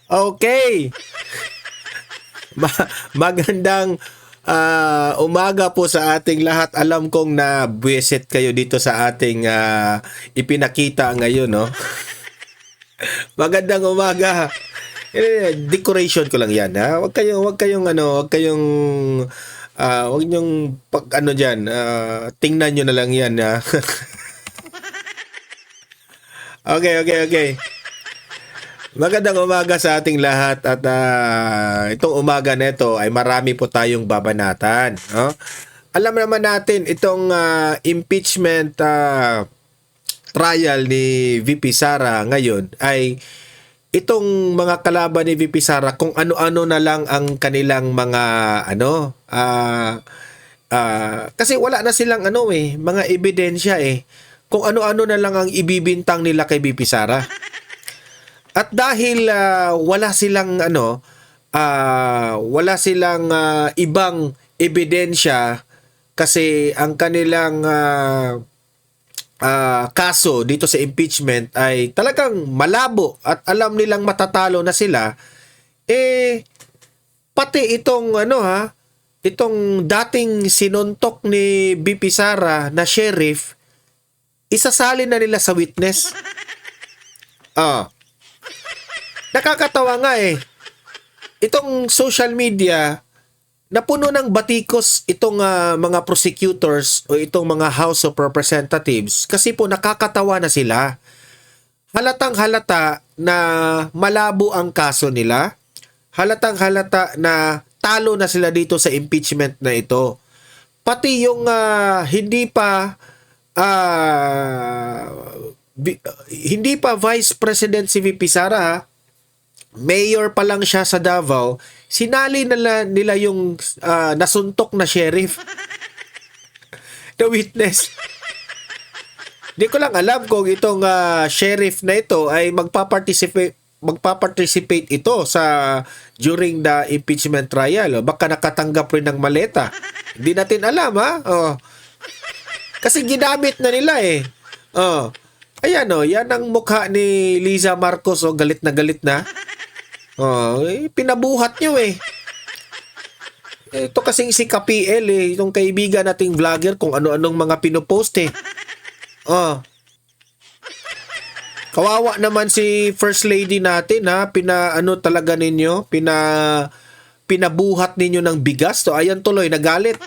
Okay. Magandang umaga po sa ating lahat. Alam kong na buwisit kayo dito sa ating ipinakita ngayon, no? Magandang umaga. Decoration ko lang 'yan, ha. Wag niyong pag ano diyan, tingnan niyo na lang 'yan, ha. Okay. Magandang umaga sa ating lahat at itong umaga na ito ay marami po tayong babanatan, no? Alam naman natin itong impeachment trial ni VP Sara ngayon ay itong mga kalaban ni VP Sara kung ano-ano na lang ang kanilang mga kasi wala na silang mga ebidensya kung ano-ano na lang ang ibibintang nila kay VP Sara. At dahil wala silang ibang ebidensya kasi ang kanilang kaso dito sa impeachment ay talagang malabo at alam nilang matatalo na sila, pati itong dating sinuntok ni VP Sara na sheriff, isasalin na nila sa witness. Nakakatawa nga itong social media napuno ng batikos itong mga prosecutors o itong mga House of Representatives kasi po nakakatawa na sila. Halatang halata na malabo ang kaso nila. Halatang halata na talo na sila dito sa impeachment na ito. Pati yung hindi pa Vice President si VP Sara, mayor pa lang siya sa Davao, sinali nila yung nasuntok na sheriff. The witness. Di ko lang alam kung itong sheriff na ito ay magpaparticipate ito sa during the impeachment trial. Baka nakatanggap rin ng maleta. Hindi natin alam, ha? Kasi ginamit na nila Ayan yan ang mukha ni Liza Marcos, galit na galit na. Pinabuhat nyo Ito kasing si KPL itong kaibigan nating vlogger kung ano-anong mga pinopost Kawawa naman si First Lady natin, ha. Talaga ninyo, pinabuhat ninyo ng bigas. So ayan tuloy, nagalit.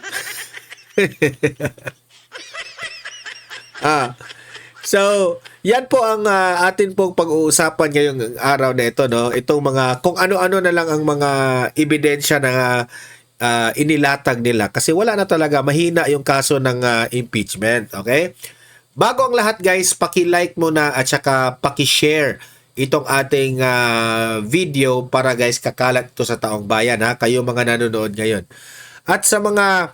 So, yan po ang atin pong pag-uusapan ngayong araw na ito, no? Itong mga, kung ano-ano na lang ang mga ebidensya na inilatag nila. Kasi wala na talaga, mahina yung kaso ng impeachment, okay? Bago ang lahat, guys, paki-like muna at saka paki-share itong ating video para, guys, kakalat ito sa taong bayan, ha? Kayo mga nanonood ngayon. At sa mga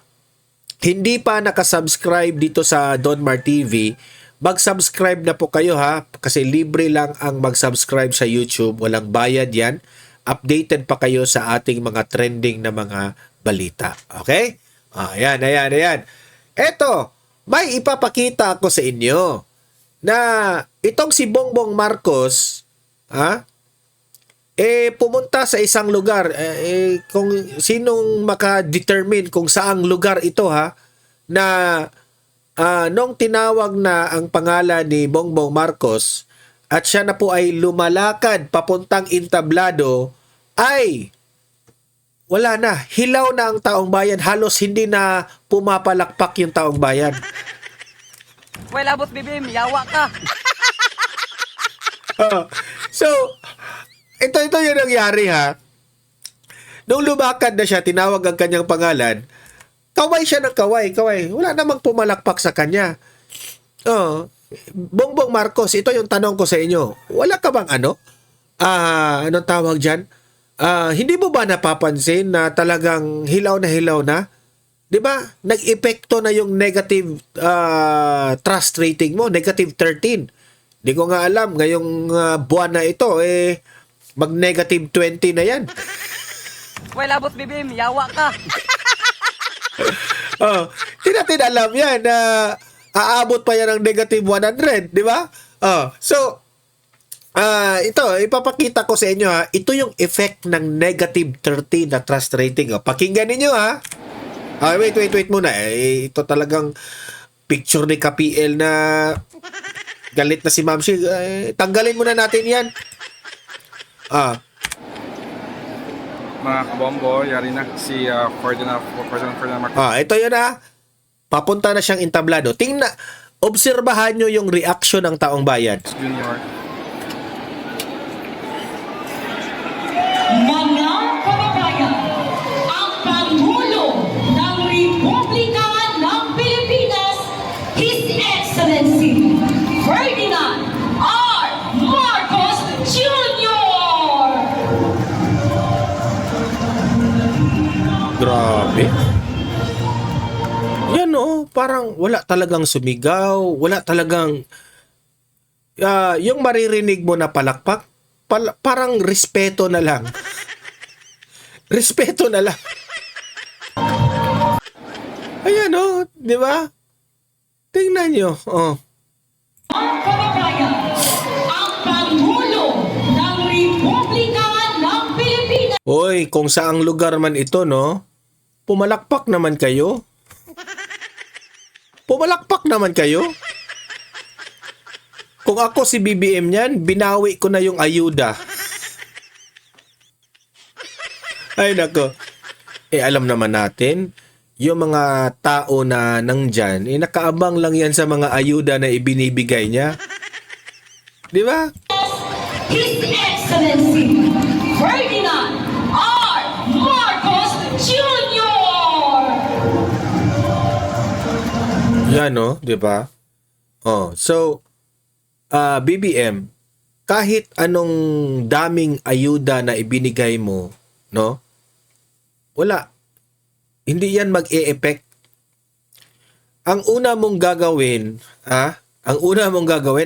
hindi pa nakasubscribe dito sa Donmar TV, mag-subscribe na po kayo, ha, kasi libre lang ang mag-subscribe sa YouTube, walang bayad yan. Updated pa kayo sa ating mga trending na mga balita. Okay? Ayan. Eto, may ipapakita ako sa inyo na itong si Bongbong Marcos, pumunta sa isang lugar, kung sinong maka-determine kung saang lugar ito, na nung tinawag na ang pangalan ni Bongbong Marcos at siya na po ay lumalakad papuntang entablado, ay wala na, hilaw na ang taong bayan, halos hindi na pumapalakpak yung taong bayan. Well, abot bibim, yawa ka. So, ito yung nangyari, ha. Nung lumakad na siya, tinawag ang kanyang pangalan, kaway siya ng kaway. Wala namang pumalakpak sa kanya. Bongbong Marcos, ito yung tanong ko sa inyo. Wala ka bang anong tawag dyan? Hindi mo ba napapansin na talagang hilaw na? Di ba? Nag-epekto na yung negative trust rating mo, negative 13. Di ko nga alam, ngayong buwan na ito, mag-negative 20 na yan. Well, abot bibim, yawa ka. Di natin alam yan na aabot pa yan ng negative 100, di ba? So, ito, ipapakita ko sa inyo ha. Ito yung effect ng negative 13 na trust rating. O, pakinggan ninyo ha. Wait muna. Ito talagang picture ni KPL na galit na si Ma'am Shi. Tanggalin muna natin yan. Mga kabombo, yari na si Ferdinand Marcos. Ito yun ha. Papunta na siyang entablado. Obserbahan nyo yung reaction ng taong bayan. Junior. Mga kababayan, ang Pangulo ng Republika ng Pilipinas, His Excellency Ferdinand R. Marcos Jr. Grabe. Yan parang wala talagang sumigaw, wala talagang yung maririnig mo na palakpak, parang respeto na lang. Respeto na lang. Ayan di ba? Tingnan nyo. Mga kababayan, ang Pangulo ng Republika ng Pilipinas. Hoy, kung saang lugar man ito, pumalakpak naman kayo. Pumalakpak naman kayo. Kung ako si BBM niyan, binawi ko na yung ayuda. Ay nako. Alam naman natin, yung mga tao na nandyan, nakaabang lang yan sa mga ayuda na ibinibigay niya. Di ba? His Excellency Ferdinand R. Marcos Jr. Yan di ba? So BBM, kahit anong daming ayuda na ibinigay mo, wala. Hindi yan mag-e-effect. Ang una mong gagawin,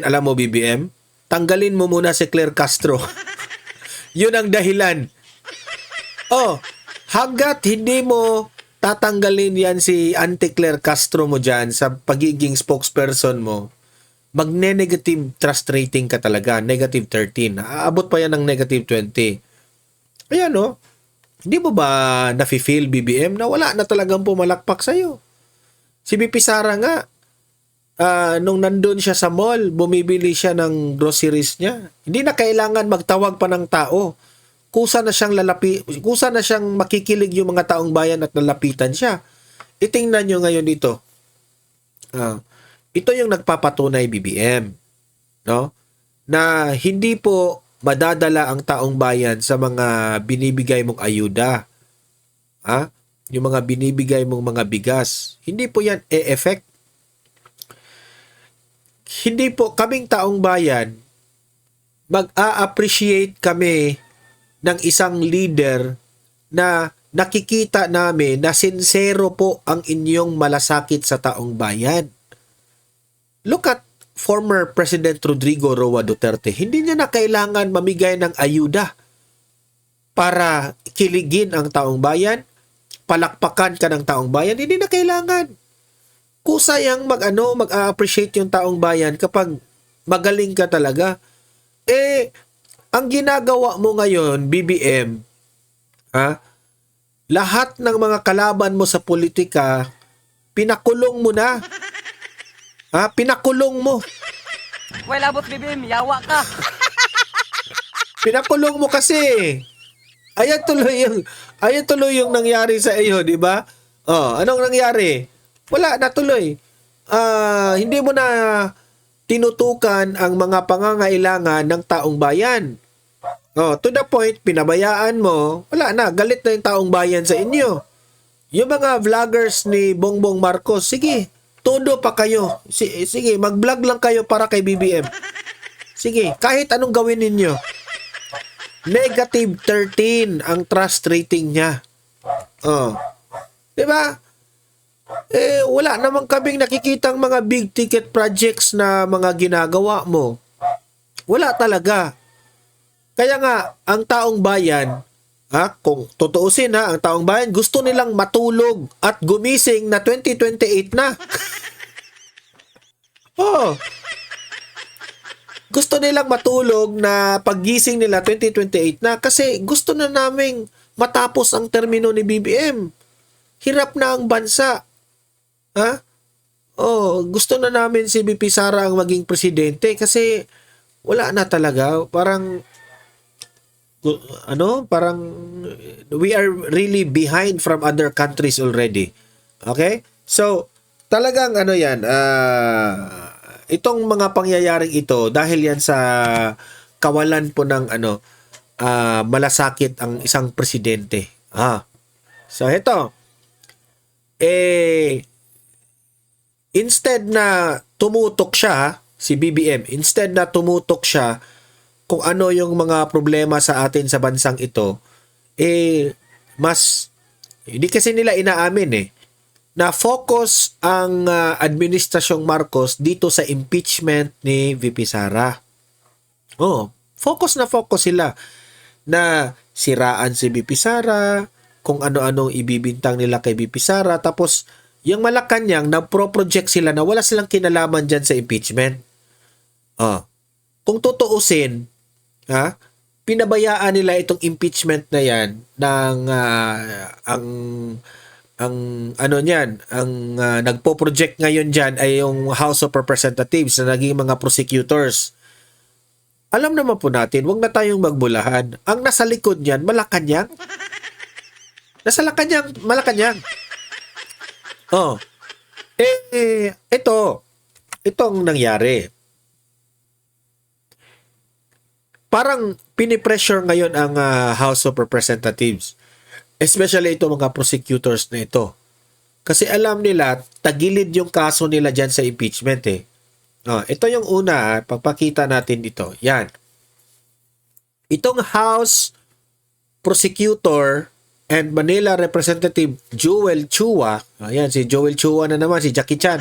alam mo BBM, tanggalin mo muna si Claire Castro. Yun ang dahilan. Hanggat hindi mo tatanggalin yan si Auntie Claire Castro mo dyan sa pagiging spokesperson mo, magne-negative trust rating ka talaga, negative 13. Aabot pa yan ng negative 20. Ayan hindi mo ba nafe-feel BBM na wala na talagang pumalakpak sa'yo? Si BP Sara nga, nung nandun siya sa mall, bumibili siya ng groceries niya. Hindi na kailangan magtawag pa ng tao. Kusa na siyang makikilig yung mga taong bayan at lalapitan siya. Itingnan nyo ngayon dito. Ito yung nagpapatunay BBM, na hindi po madadala ang taong bayan sa mga binibigay mong ayuda. Yung mga binibigay mong mga bigas. Hindi po yan e-effect. Hindi po kaming taong bayan mag-a-appreciate kami ng isang leader na nakikita namin na sincero po ang inyong malasakit sa taong bayan. Look at former President Rodrigo Roa Duterte. Hindi niya na kailangan mamigay ng ayuda para kiligin ang taong bayan, palakpakan ka ng taong bayan. Hindi na kailangan. Kusayang mag-appreciate yung taong bayan kapag magaling ka talaga. Ang ginagawa mo ngayon, BBM, lahat ng mga kalaban mo sa politika, pinakulong mo na. Pinakulong mo. Well, abot BBM, yawa ka. Pinakulong mo kasi. Ayan tuloy yung nangyari sa iyo, di ba? Anong nangyari? Wala, natuloy. Hindi mo na tinutukan ang mga pangangailangan ng taong bayan. To the point, pinabayaan mo, wala na, galit na yung taong bayan sa inyo. Yung mga vloggers ni Bongbong Marcos, sige, todo pa kayo. Sige, mag-vlog lang kayo para kay BBM. Sige, kahit anong gawin ninyo. Negative 13 ang trust rating niya. Diba? Wala naman kaming nakikitang mga big ticket projects na mga ginagawa mo. Wala talaga. Kaya nga, ang taong bayan, kung tutuusin ang taong bayan, gusto nilang matulog at gumising na 2028 na. gusto nilang matulog na paggising nila 2028 na kasi gusto na naming matapos ang termino ni BBM. Hirap na ang bansa. Ha? Oh, gusto na namin si VP Sara ang maging presidente kasi wala na talaga. Parang parang we are really behind from other countries already. Okay? So, talagang yan, itong mga pangyayaring ito, dahil yan sa kawalan po ng malasakit ang isang presidente. So, ito, instead na tumutok siya, si BBM, instead na tumutok siya kung ano yung mga problema sa atin sa bansang ito, mas, hindi kasi nila inaamin na focus ang administrasyong Marcos dito sa impeachment ni VP Sara. Focus sila na siraan si VP Sara, kung ano-anong ibibintang nila kay VP Sara, tapos yung Malacanang, nagpro-project sila na wala silang kinalaman dyan sa impeachment. Kung tutuusin, pinabayaan nila itong impeachment na yan ng ang nagpo-project ngayon dyan ay yung House of Representatives na naging mga prosecutors. Alam naman po natin, wag na tayong magbulahan. Ang nasa likod niyan, Malacanang. Nasa Malacanang. Itong nangyari. Parang pinipressure ngayon ang House of Representatives. Especially itong mga prosecutors na ito. Kasi alam nila, tagilid yung kaso nila dyan sa impeachment ito yung una, pagpakita natin dito. Yan. Itong House Prosecutor and Manila Representative Joel Chua, ayan si Joel Chua na naman, si Jackie Chan,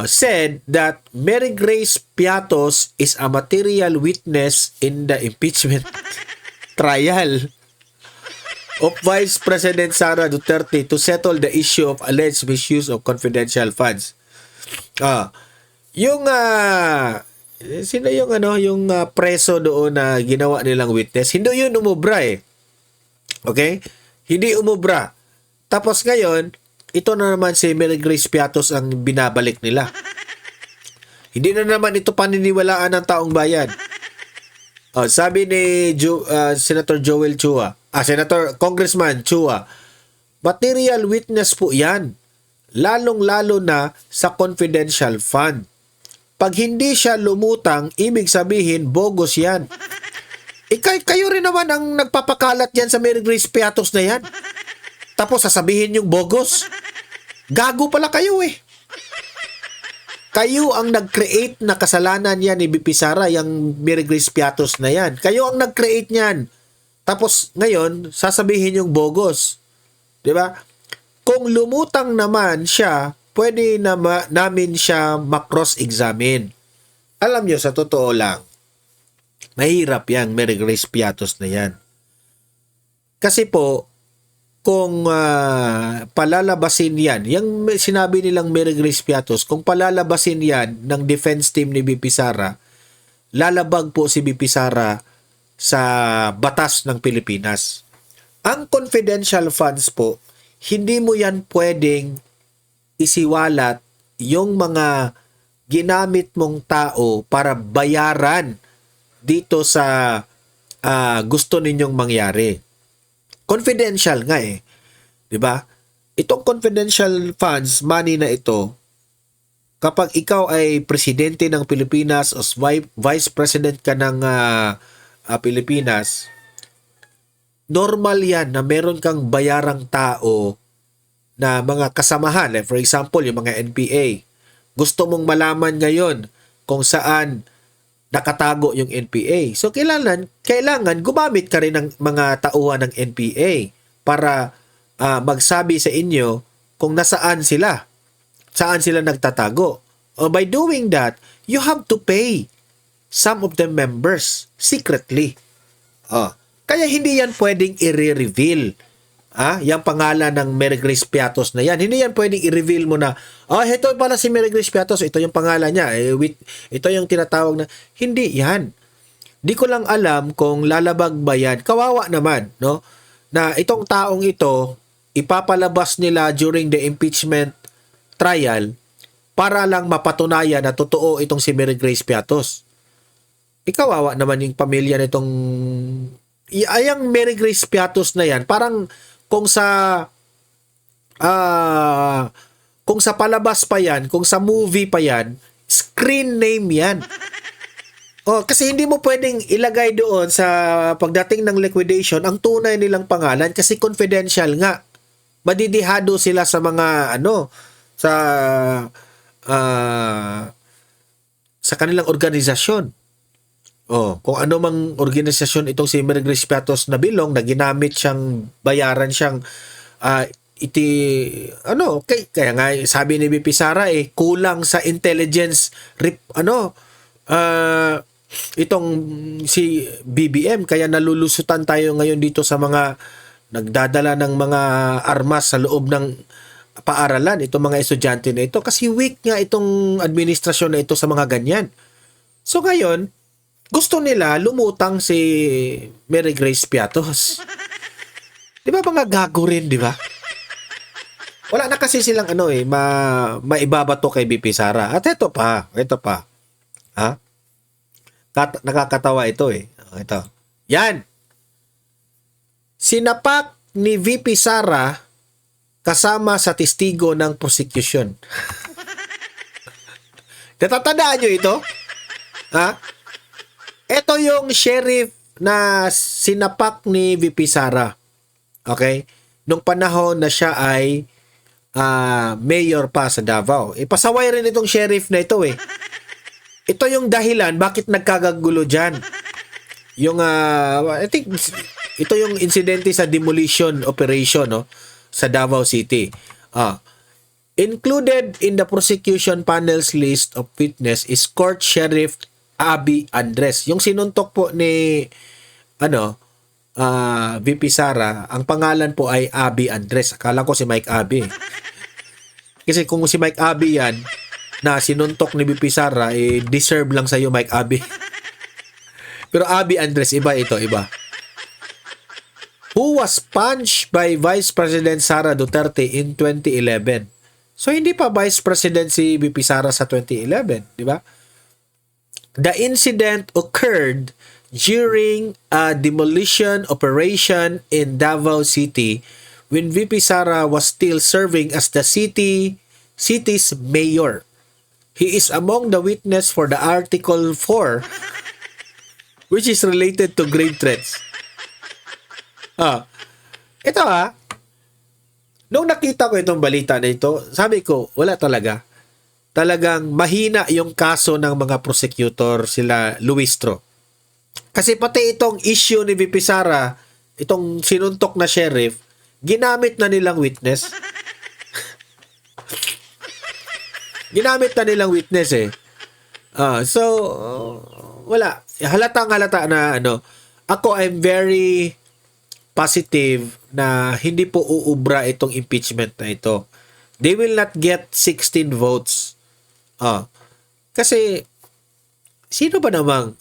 said that Mary Grace Piatos is a material witness in the impeachment trial of Vice President Sara Duterte to settle the issue of alleged misuse of confidential funds. Sino yung preso doon na ginawa nilang witness? Hindi yun umubra Okay? Hindi umubra. Tapos ngayon, ito na naman si Mary Grace Piatos ang binabalik nila. Hindi na naman ito paniniwalaan ng taong bayan. Sabi ni Senator Joel Chua, Congressman Chua, material witness po yan. Lalong-lalo na sa confidential fund. Pag hindi siya lumutang, ibig sabihin, bogus yan. Kayo rin naman ang nagpapakalat yan sa Mary Grace Piatos na yan. Tapos sasabihin yung bogus. Gago pala kayo Kayo ang nag-create na kasalanan yan ni BP Sara, yung Mary Grace Piatos na yan. Kayo ang nag-create niyan. Tapos ngayon, sasabihin yung bogus. 'Di ba? Kung lumutang naman siya, pwede namin siya ma-cross-examine. Alam nyo, sa totoo lang, mahirap yang Mary Grace Piatos na yan. Kasi po, kung palalabasin yan, yung sinabi nilang Mary Grace Piatos, kung palalabasin yan ng defense team ni BP Sara, lalabag po si BP Sara sa batas ng Pilipinas. Ang confidential funds po, hindi mo yan pwedeng isiwalat yung mga ginamit mong tao para bayaran dito sa gusto ninyong mangyari. Confidential nga 'di ba? Itong confidential funds, money na ito, kapag ikaw ay presidente ng Pilipinas o vice president ka ng Pilipinas, normal yan na meron kang bayarang tao na mga kasamahan. Like for example, yung mga NPA. Gusto mong malaman ngayon kung saan nakatago yung NPA. So, kailangan gumamit ka rin ng mga tauhan ng NPA para magsabi sa inyo kung nasaan sila. Saan sila nagtatago. By doing that, you have to pay some of the members secretly. Kaya hindi yan pwedeng i-reveal. Yung pangalan ng Mary Grace Piatos na yan. Hindi yan pwedeng i-reveal mo na, ito pala si Mary Grace Piatos, ito yung pangalan niya, ito yung tinatawag na, hindi yan. Di ko lang alam kung lalabag ba yan. Kawawa naman, no? Na itong taong ito, ipapalabas nila during the impeachment trial para lang mapatunayan na totoo itong si Mary Grace Piatos. Ikawawa naman yung pamilya nitong ayang Mary Grace Piatos na yan, parang kung sa palabas pa yan, kung sa movie pa yan, screen name yan. Kasi hindi mo pwedeng ilagay doon sa pagdating ng liquidation ang tunay nilang pangalan kasi confidential nga. Madidihado sila sa mga sa kanilang organisasyon. Kung ano mang organisasyon itong si Mary Grace Piatos na bilong na ginamit siyang bayaran siyang kaya nga sabi ni BP Sara kulang sa intelligence itong si BBM kaya nalulusutan tayo ngayon dito sa mga nagdadala ng mga armas sa loob ng paaralan itong mga estudyante na ito kasi weak nga itong administrasyon na ito sa mga ganyan. So ngayon gusto nila lumutang si Mary Grace Piatos. Di ba mga gago rin, di ba? Wala na kasi silang maibabato kay BP Sara. At ito pa. Nakakatawa ito Ito. Yan. Sinapak ni VP Sara kasama sa testigo ng prosecution. Natatandaan nyo ito? Ito yung sheriff na sinapak ni VP Sara. Okay? Nung panahon na siya ay mayor pa sa Davao. Pasaway rin itong sheriff na ito Ito yung dahilan bakit nagkagagulo dyan. Yung, I think, ito yung insidente sa demolition operation sa Davao City. Included in the prosecution panel's list of witness is Court Sheriff Abby Andres. Yung sinuntok po ni VP Sara, ang pangalan po ay Abby Andres. Akala ko si Mike Abby. Kasi kung si Mike Abby yan, na sinuntok ni VP Sara, deserve lang sa'yo Mike Abby. Pero Abby Andres, iba. Who was punched by Vice President Sara Duterte in 2011. So, hindi pa Vice President si VP Sara sa 2011, di ba? The incident occurred during a demolition operation in Davao City when VP Sara was still serving as the city's mayor. He is among the witness for the Article 4 which is related to grave threats. Ito nung nakita ko itong balita na ito, sabi ko, wala talaga. Talagang mahina yung kaso ng mga prosecutor sila Luistro. Kasi pati itong issue ni VP Sara, itong sinuntok na sheriff, ginamit na nilang witness. Wala. Halatang halata na ako I'm very positive na hindi po uubra itong impeachment na ito. They will not get 16 votes. Kasi sino ba namang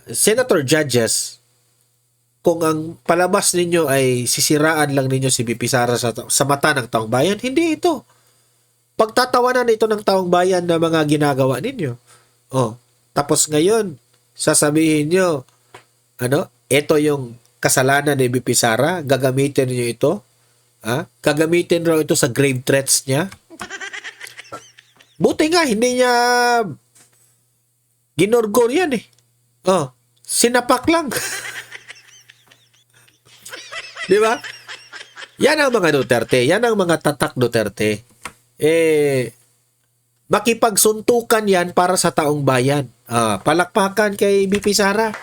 senator judges kung ang palabas ninyo ay sisiraan lang ninyo si BP Sara sa mata ng taong bayan? Hindi ito. Pagtatawanan ito ng taong bayan na mga ginagawa ninyo. Tapos ngayon, sasabihin nyo, ito yung kasalanan ni BP Sara, gagamitin niyo ito? Gagamitin raw ito sa grave threats niya? Buti nga, hindi niya ginorgor yan sinapak lang. Di ba? Yan ang mga Duterte. Yan ang mga tatak Duterte. Makipagsuntukan yan para sa taong bayan. Palakpakan kay BP Sara.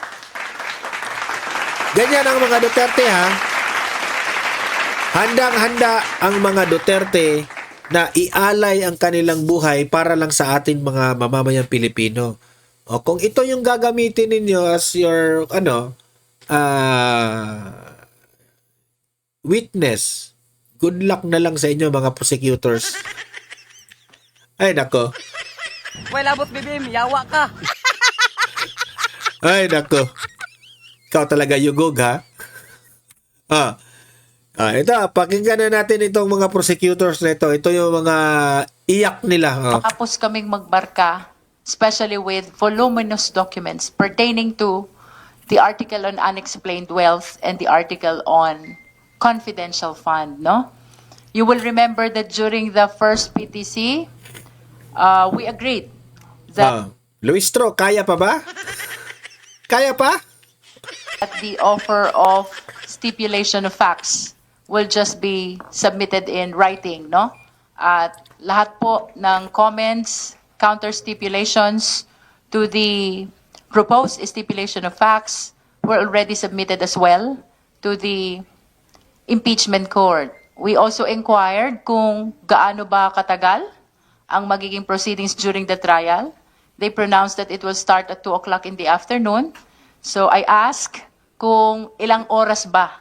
Ganyan ang mga Duterte Handang-handa ang mga Duterte na ialay ang kanilang buhay para lang sa atin mga mamamayang Pilipino. Kung ito yung gagamitin ninyo as your witness. Good luck na lang sa inyo mga prosecutors. Ay nako. Well, abot BBM, yawa ka. Ay nako. Ikaw talaga yugog ha. Ito, pakinggan na natin itong mga prosecutors na ito. Ito yung mga iyak nila. Tapos kaming magbarka, especially with voluminous documents pertaining to the article on unexplained wealth and the article on confidential fund, no? You will remember that during the first PTC, we agreed that Luistro, kaya pa ba? Kaya pa? the offer of stipulation of facts will just be submitted in writing, no? At lahat po ng comments, counter stipulations to the proposed stipulation of facts were already submitted as well to the impeachment court. We also inquired kung gaano ba katagal ang magiging proceedings during the trial. They pronounced that it will start at 2 o'clock in the afternoon. So I asked kung ilang oras ba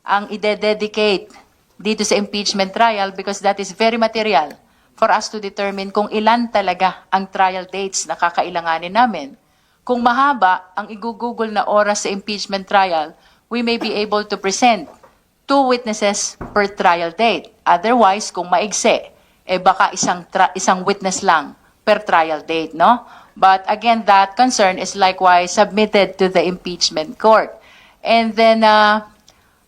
ang ide-dedicate dito sa impeachment trial because that is very material for us to determine kung ilan talaga ang trial dates na kakailanganin namin. Kung mahaba ang igugugol na oras sa impeachment trial, we may be able to present 2 witnesses per trial date. Otherwise, kung maigse, baka isang witness lang per trial date, no? But again, that concern is likewise submitted to the impeachment court. And then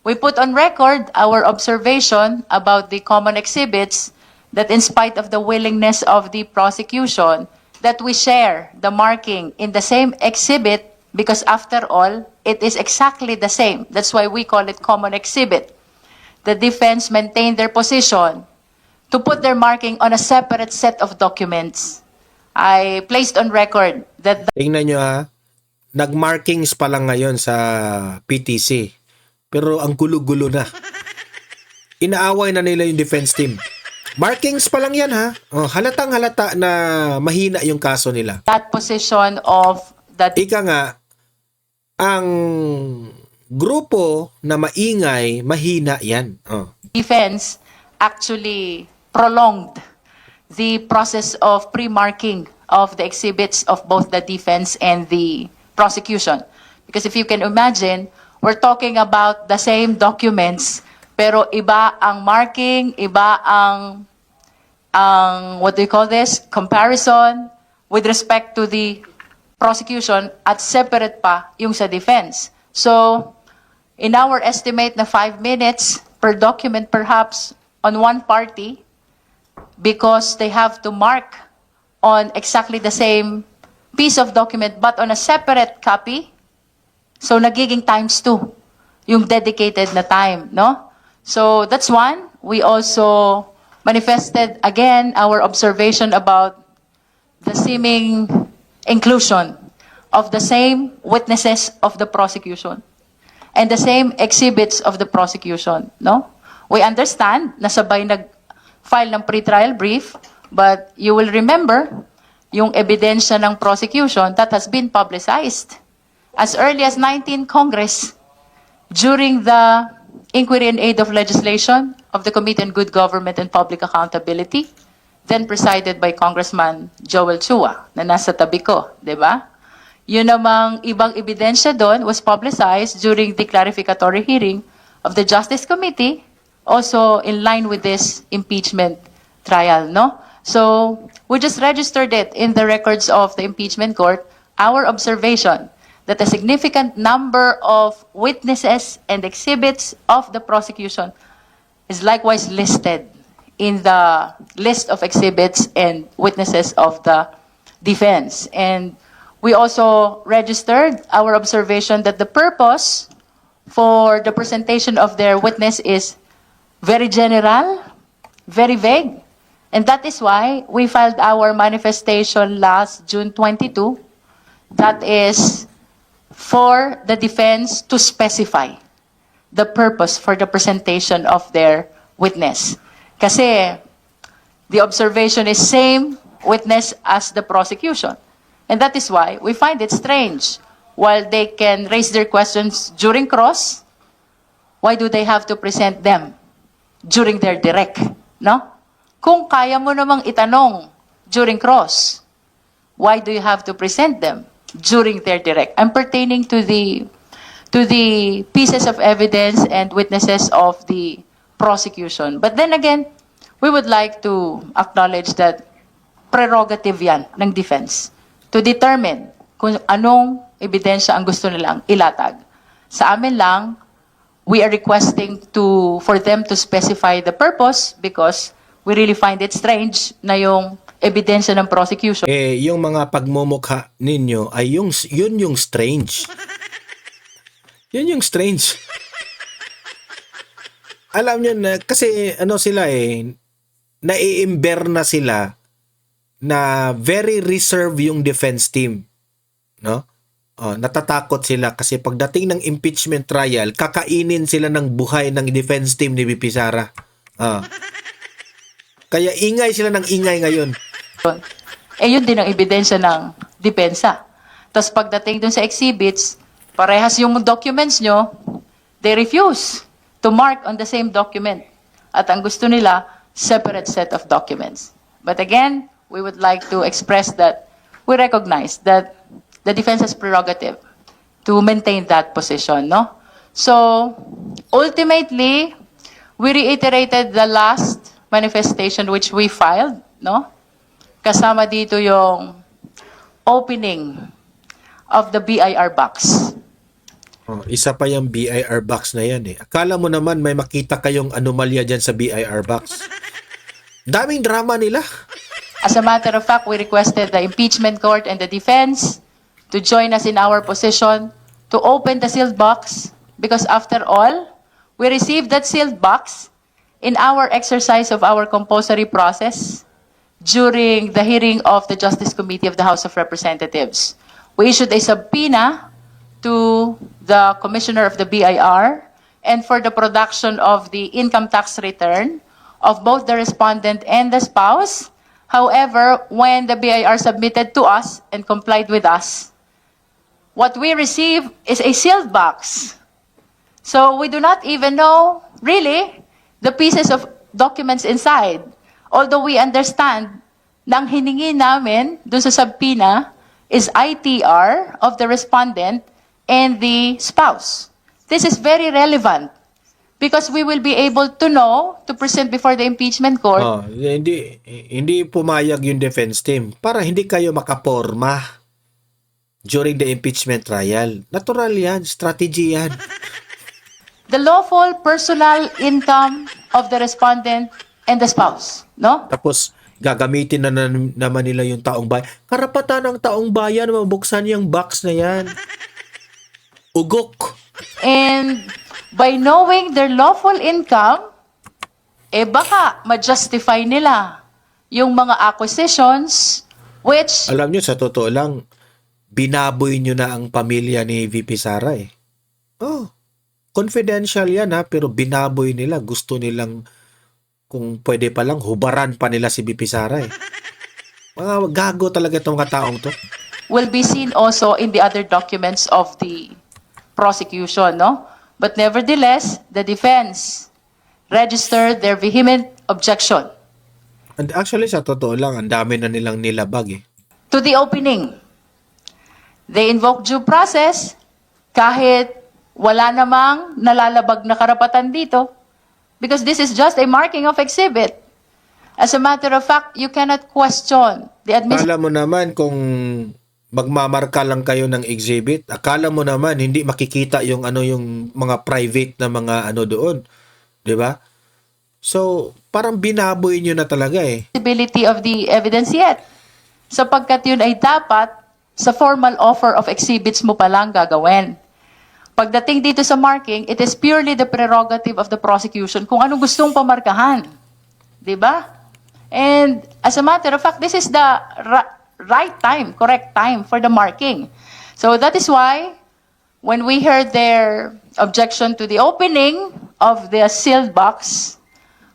we put on record our observation about the common exhibits that in spite of the willingness of the prosecution, that we share the marking in the same exhibit because after all, it is exactly the same. That's why we call it common exhibit. The defense maintained their position to put their marking on a separate set of documents. I placed on record that Tingnan nyo ha. Nag-markings pa lang ngayon sa PTC. Pero ang gulo-gulo na. Inaaway na nila yung defense team. Markings pa lang yan ha. Halatang halata na mahina yung kaso nila. that position of the Ika nga, ang grupo na maingay, mahina yan. defense actually prolonged the process of pre-marking of the exhibits of both the defense and the prosecution. Because if you can imagine, we're talking about the same documents, pero iba ang marking, iba ang what do you call this? Comparison with respect to the prosecution at separate pa yung sa defense. So, in our estimate na 5 minutes per document perhaps on one party, because they have to mark on exactly the same piece of document but on a separate copy, so nagiging ×2 yung dedicated na time, no? So that's one. We also manifested again our observation about the seeming inclusion of the same witnesses of the prosecution and the same exhibits of the prosecution, no? We understand na sabay nag-file ng pre-trial brief, but you will remember yung ebidensya ng prosecution that has been publicized as early as 19 Congress during the Inquiry and Aid of Legislation of the Committee on Good Government and Public Accountability, then presided by Congressman Joel Chua, na nasa tabi ko, di ba? Yun namang ibang ebidensya doon was publicized during the clarificatory hearing of the Justice Committee, also in line with this impeachment trial, no? So, we just registered it in the records of the impeachment court, our observation that a significant number of witnesses and exhibits of the prosecution is likewise listed in the list of exhibits and witnesses of the defense. And we also registered our observation that the purpose for the presentation of their witness is very general, very vague. And that is why we filed our manifestation last June 22. That is for the defense to specify the purpose for the presentation of their witness. Kasi the observation is same witness as the prosecution. And that is why we find it strange. While they can raise their questions during cross, why do they have to present them during their direct, no? Kung kaya mo namang itanong during cross, why do you have to present them during their direct? I'm pertaining to the pieces of evidence and witnesses of the prosecution. But then again, we would like to acknowledge that prerogative yan ng defense to determine kung anong ebidensya ang gusto nilang ilatag. Sa amin lang, we are requesting for them to specify the purpose because we really find it strange na yung ebidensya ng prosecution Yung mga pagmumukha ninyo ay yun yung strange. Yun yung strange. Alam niyo na, kasi sila naiimber na sila na very reserved yung defense team. No? Natatakot sila kasi pagdating ng impeachment trial, kakainin sila ng buhay ng defense team ni VP Sara. Kaya ingay sila ng ingay ngayon. yun din ang ebidensya ng depensa. Tapos pagdating dun sa exhibits, parehas yung documents nyo, they refuse to mark on the same document. At ang gusto nila, separate set of documents. But again, we would like to express that we recognize that the defense has prerogative to maintain that position, no? So, ultimately, we reiterated the last manifestation which we filed, no? Kasama dito yung opening of the BIR box. Isa pa yung BIR box na yan eh. Akala mo naman may makita kayong anomalya dyan sa BIR box. Daming drama nila. As a matter of fact, we requested the impeachment court and the defense to join us in our position to open the sealed box because after all, we received that sealed box in our exercise of our compulsory process during the hearing of the Justice Committee of the House of Representatives. We issued a subpoena to the Commissioner of the BIR and for the production of the income tax return of both the respondent and the spouse. However, when the BIR submitted to us and complied with us, what we receive is a sealed box. So we do not even know, really, the pieces of documents inside. Although we understand, nang hiningi namin dun sa subpoena is ITR of the respondent and the spouse. This is very relevant because we will be able to know to present before the impeachment court. Hindi pumayag yung defense team para hindi kayo makaporma during the impeachment trial. Natural yan, strategy yan. The lawful personal income of the respondent and the spouse, no? Tapos gagamitin na naman nila yung taong bayan. Karapatan ng taong bayan na mabuksan yung box na yan. Ugok. And by knowing their lawful income, baka ma-justify nila yung mga acquisitions which... Alam nyo, sa totoo lang, binaboy nyo na ang pamilya ni VP Sara eh. Confidential yan ha, pero binaboy nila. Gusto nilang, kung pwede pa lang, hubaran pa nila si VP Sara eh. Mga gago talaga itong mga taong to. will be seen also in the other documents of the prosecution, no? But nevertheless, the defense registered their vehement objection And actually, sa totoo lang, ang dami na nilang nilabag eh. to the opening. They invoke due process kahit wala namang nalalabag na karapatan dito because this is just a marking of exhibit. As a matter of fact, you cannot question the administration. Akala mo naman kung magmamarka lang kayo ng exhibit, akala mo naman hindi makikita yung yung mga private na mga doon, 'di ba? So, parang binaboy niyo na talaga eh. Of the evidence yet. Sapagkat yun ay dapat sa formal offer of exhibits mo pa lang gagawin. Pagdating dito sa marking, it is purely the prerogative of the prosecution kung anong gustong pamarkahan. Diba? And as a matter of fact, this is the right time, correct time for the marking. So that is why when we heard their objection to the opening of the sealed box,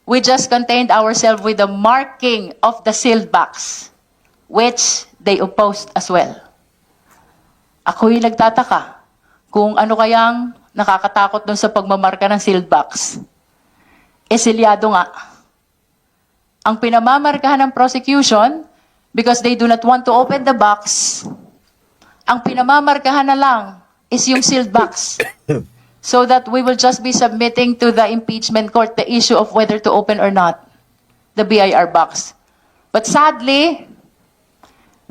we just contained ourselves with the marking of the sealed box, which they opposed as well. Ako'y nagtataka kung ano kayang nakakatakot dun sa pagmamarka ng sealed box. Esilyado nga. Ang pinamamarkahan ng prosecution, because they do not want to open the box, ang pinamamarkahan na lang is yung sealed box. So that we will just be submitting to the impeachment court the issue of whether to open or not the BIR box. But sadly,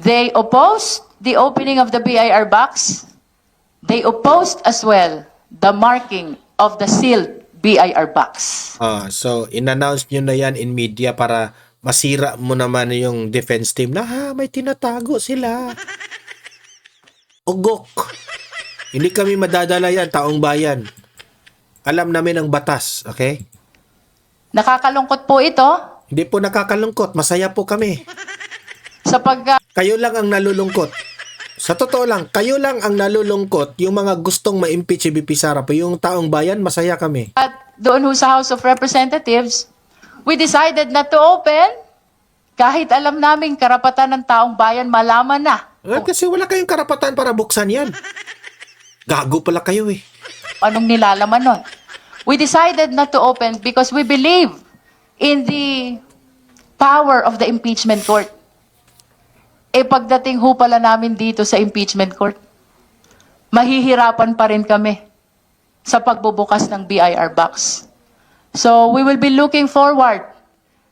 they opposed the opening of the BIR box. They opposed as well the marking of the sealed BIR box. So, in-announce nyo na yan in media para masira mo naman yung defense team na, may tinatago sila. Ugok. Hindi kami madadala yan, taong bayan. Alam namin ang batas, okay? Nakakalungkot po ito Hindi po nakakalungkot, masaya po kami. sapagkat Kayo lang ang nalulungkot. Sa totoo lang, kayo lang ang nalulungkot, yung mga gustong ma-impeach si VP Sara. Pero yung taong bayan, masaya kami. doon ho sa House of Representatives, we decided not to open kahit alam namin karapatan ng taong bayan malaman na Kasi wala kayong karapatan para buksan yan. Gago pala kayo eh. anong nilalaman nun. We decided not to open because we believe in the power of the impeachment court. Pagdating ho pala namin dito sa impeachment court, mahihirapan pa rin kami sa pagbubukas ng BIR box. So we will be looking forward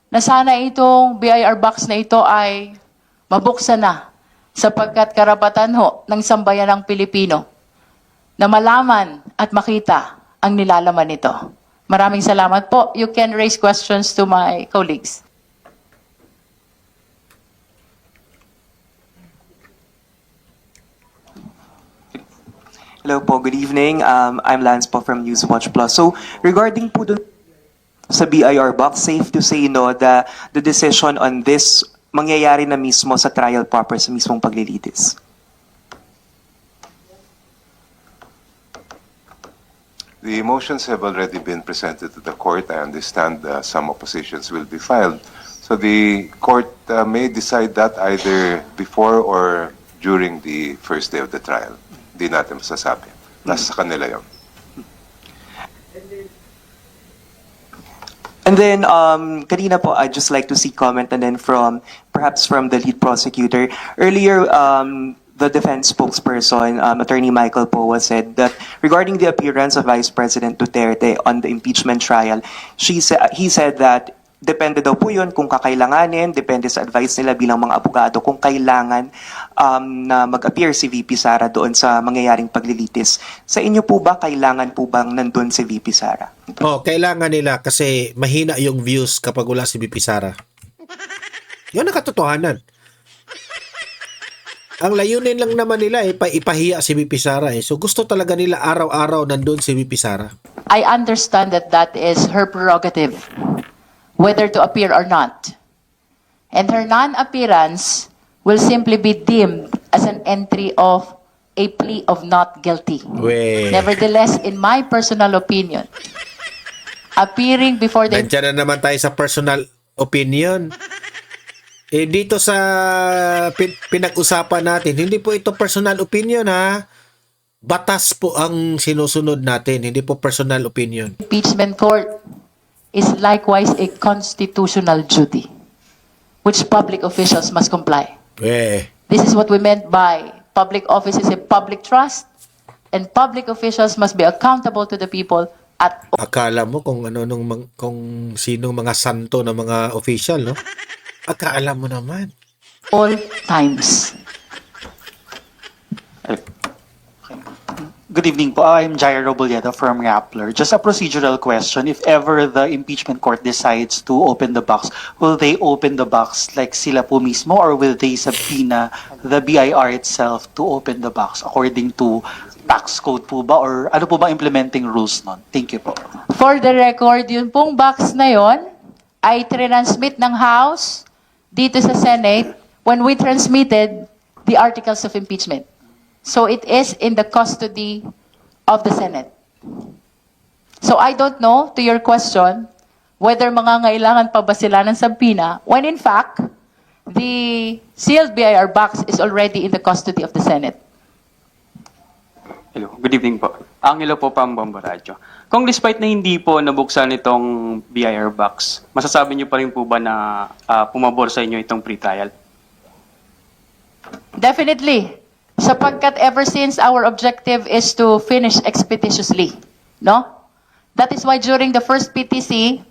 na sana itong BIR box na ito ay mabuksan na sapagkat karapatan ho ng sambayanang Pilipino na malaman at makita ang nilalaman nito. Maraming salamat po. You can raise questions to my colleagues. Hello po, good evening. I'm Lance po from Newswatch Plus. So, regarding po dun sa BIR box, safe to say no, the decision on this mangyayari na mismo sa trial proper sa mismong paglilitis. The motions have already been presented to the court. I understand some oppositions will be filed. So the court may decide that either before or during the first day of the trial. Hindi natin masasabi. Nasa kanila yun. And then, kanina po, I'd just like to see comment and then perhaps from the lead prosecutor. Earlier, the defense spokesperson, Attorney Michael Poa, said that regarding the appearance of Vice President Duterte on the impeachment trial, he said that depende daw po yun kung kakailanganin, depende sa advice nila bilang mga abogado kung kailangan na mag-appear si VP Sara doon sa mangyayaring paglilitis. Sa inyo po ba, kailangan po bang nandun si VP Sara? Kailangan nila kasi mahina yung views kapag wala si VP Sara. Yun ang katotohanan. Ang layunin lang naman nila ipahiya si VP Sara. So gusto talaga nila araw-araw nandun si VP Sara. I understand that that is her prerogative, whether to appear or not. And her non-appearance will simply be deemed as an entry of a plea of not guilty. Nevertheless, in my personal opinion, appearing before the... Nandiyan na naman tayo sa personal opinion. Dito sa pinag-usapan natin, hindi po ito personal opinion ha. Batas po ang sinusunod natin, hindi po personal opinion. Impeachment court is likewise a constitutional duty, which public officials must comply. This is what we meant by public office is a public trust, and public officials must be accountable to the people at Akala mo kung kung sinong mga santo na mga official, no? Akala mo naman. all times. Good evening po. I'm Jairo Robledo from Rappler. Just a procedural question. If ever the impeachment court decides to open the box, will they open the box like sila po mismo or will they subpoena the BIR itself to open the box according to tax code po ba or ano po ba implementing rules nun? Thank you po. For the record, yun pong box na yon ay transmit ng House dito sa Senate when we transmitted the articles of impeachment. So it is in the custody of the Senate. So I don't know, to your question, whether mangangailangan pa ba sila ng subpoena when in fact, the sealed BIR box is already in the custody of the Senate. Hello, good evening po. Angelo po, Pambombo Radio. Kung despite na hindi po nabuksan itong BIR box, masasabi niyo pa rin po ba na pumabor sa inyo itong pre-trial? Definitely. Sapagkat ever since our objective is to finish expeditiously. No? That is why during the first PTC,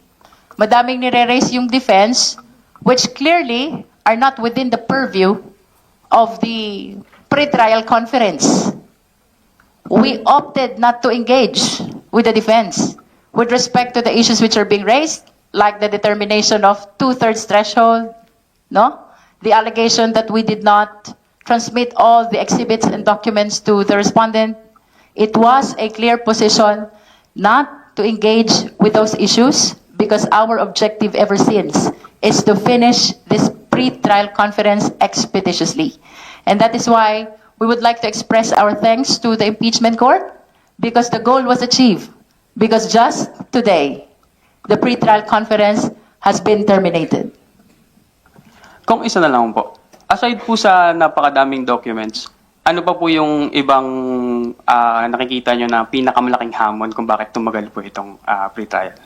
madaming nire-raise yung defense, which clearly are not within the purview of the pre-trial conference. We opted not to engage with the defense with respect to the issues which are being raised, like the determination of two-thirds threshold, no? The allegation that we did not transmit all the exhibits and documents to the respondent. It was a clear position not to engage with those issues because our objective ever since is to finish this pre-trial conference expeditiously. And that is why we would like to express our thanks to the impeachment court because the goal was achieved. Because just today, the pre-trial conference has been terminated. Kung isa na lang po, aside po sa napakadaming documents, ano pa po yung ibang nakikita nyo na pinakamalaking hamon kung bakit tumagal po itong pre-trial?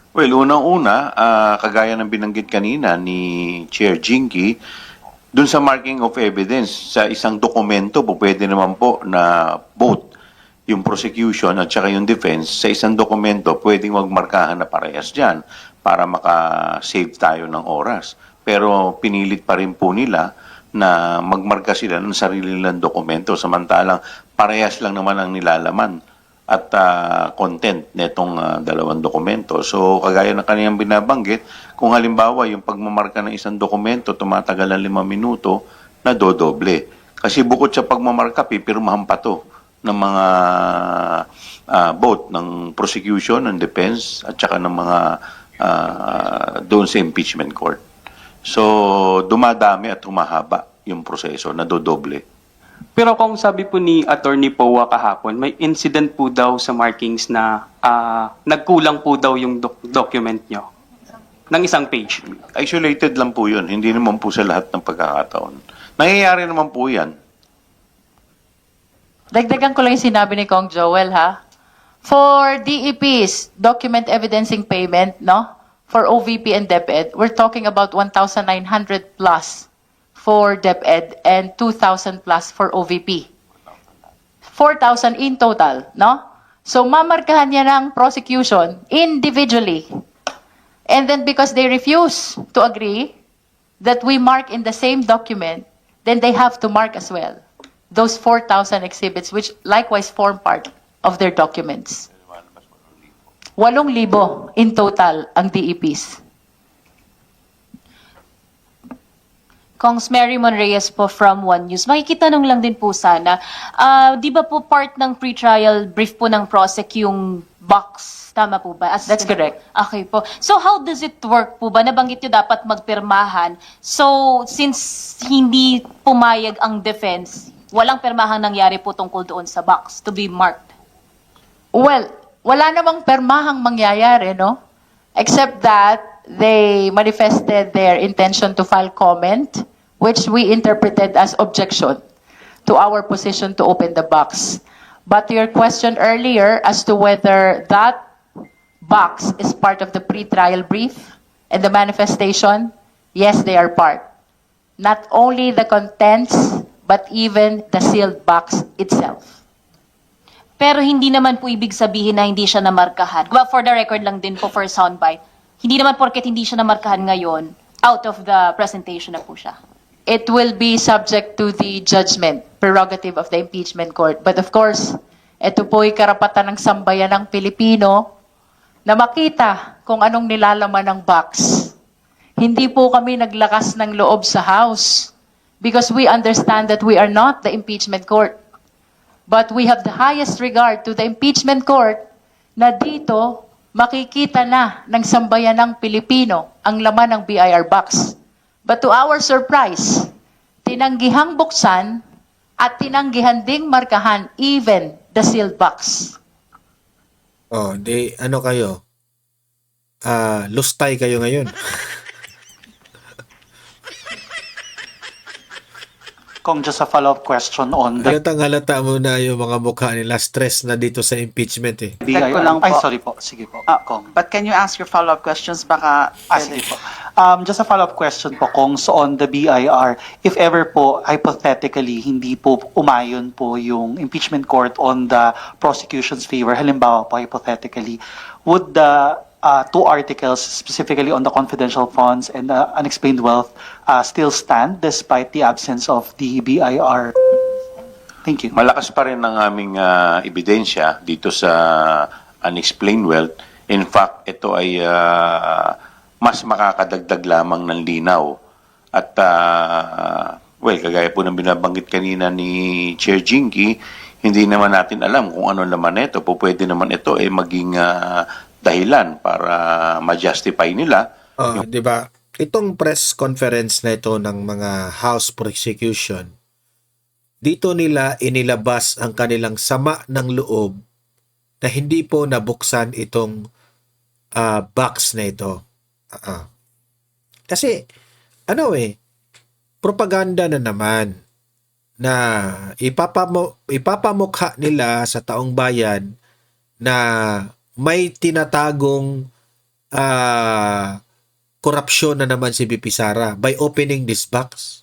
Well, unang-una, kagaya ng binanggit kanina ni Chair Jinky, dun sa marking of evidence, sa isang dokumento po, pwede naman po na both yung prosecution at saka yung defense, sa isang dokumento, pwedeng magmarkahan na parehas dyan para maka-save tayo ng oras. Pero pinilit pa rin po nila na magmarka sila ng sarili nilang dokumento, samantalang parehas lang naman ang nilalaman at content netong dalawang dokumento. So, kagaya ng kaniyang binabanggit, kung halimbawa yung pagmamarka ng isang dokumento tumatagal ng 5 minuto, nadodoble. Kasi bukod sa pagmamarka, pipirmahan pa to ng mga both ng prosecution, ng defense, at saka ng mga doon sa impeachment court. So, dumadami at humahaba yung proseso, nadodoble. Pero kung sabi po ni Attorney Powa kahapon, may incident po daw sa markings na nagkulang po daw yung document nyo ng isang page. Isolated lang po yun. Hindi naman po sa lahat ng pagkakataon. Nangyayari naman po yan. Dagdagan ko lang yung sinabi ni Kong Joel, ha? For DEP's document evidencing payment, no? For OVP and DepEd, we're talking about 1,900 plus for DepEd and 2,000 plus for OVP. 4,000 in total, no? So, mamarkahan niya ng prosecution individually. And then because they refuse to agree that we mark in the same document, then they have to mark as well those 4,000 exhibits which likewise form part of their documents. 8,000 in total ang DEPs. Kongs Mary Monreyes po from One News. Makikitanong lang din po sana, di ba po part ng pre-trial brief po ng prosec yung box? Tama po ba? That's correct. Okay po. So how does it work po ba? Nabanggit nyo dapat magpirmahan. So since hindi pumayag ang defense, walang pirmahang nangyari po tungkol doon sa box to be marked? Well, wala namang permahang mangyayari, no? Except that they manifested their intention to file comment, which we interpreted as objection to our position to open the box. But to your question earlier as to whether that box is part of the pre-trial brief and the manifestation, yes, they are part. Not only the contents, but even the sealed box itself. Pero hindi naman po ibig sabihin na hindi siya namarkahan. Well, for the record lang din po for soundbite, hindi naman porket hindi siya namarkahan ngayon, out of the presentation na po siya. It will be subject to the judgment, prerogative of the impeachment court. But of course, ito po'y karapatan ng sambayan ng Pilipino na makita kung anong nilalaman ng box. Hindi po kami naglakas ng loob sa House because we understand that we are not the impeachment court. But we have the highest regard to the impeachment court na dito makikita na ng sambayan ng Pilipino ang laman ng BIR box. But to our surprise, tinanggihang buksan at tinanggihan ding markahan even the sealed box. Oh, di ano kayo? Lustay kayo ngayon. Kung just a follow-up question on the Halata mo na yung mga mukha nila stress na dito sa impeachment eh. BIR. ko lang Ay, po. sorry po. Sige po. Kong. But can you ask your follow-up questions? Baka Sige po. Just a follow-up question po, Kong. So on the BIR, if ever po, hypothetically, hindi po umayon po yung impeachment court on the prosecution's favor, halimbawa po, hypothetically, would the two articles, specifically on the confidential funds and the unexplained wealth, still stand despite the absence of the BIR? Thank you. Malakas pa rin ang aming ebidensya dito sa unexplained wealth. In fact, ito ay mas makakadagdag lamang ng linaw. At, kagaya po ng binabanggit kanina ni Chair Jinky, hindi naman natin alam kung ano naman ito. Pwede naman ito maging dahilan para ma-justify nila. Di ba? Itong press conference na ito ng mga House Prosecution, dito nila inilabas ang kanilang sama ng loob na hindi po nabuksan itong box na ito. Kasi, propaganda na naman na ipapamukha nila sa taong bayan na may tinatagong korupsyon na naman si BP Sara by opening this box.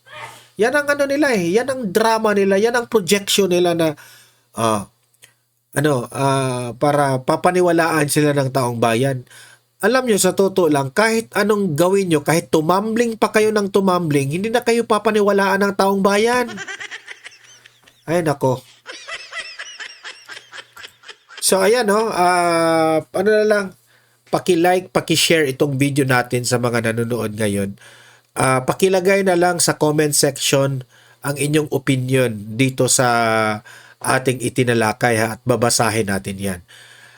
Yan ang nila yan ang drama nila, yan ang projection nila na para papaniwalaan sila ng taong bayan. Alam nyo, sa totoo lang, kahit anong gawin nyo, kahit tumambling pa kayo ng tumambling, hindi na kayo papaniwalaan ng taong bayan. Ay, nako. So, ayan, na lang, paki-like, paki-share itong video natin sa mga nanonood ngayon. Pakilagay na lang sa comment section ang inyong opinion dito sa ating itinalakay at babasahin natin yan.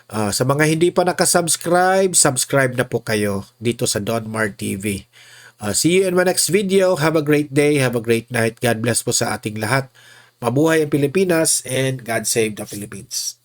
Sa mga hindi pa nakasubscribe, subscribe na po kayo dito sa Don Mar TV. See you in my next video. Have a great day. Have a great night. God bless po sa ating lahat. Mabuhay ang Pilipinas and God save the Philippines.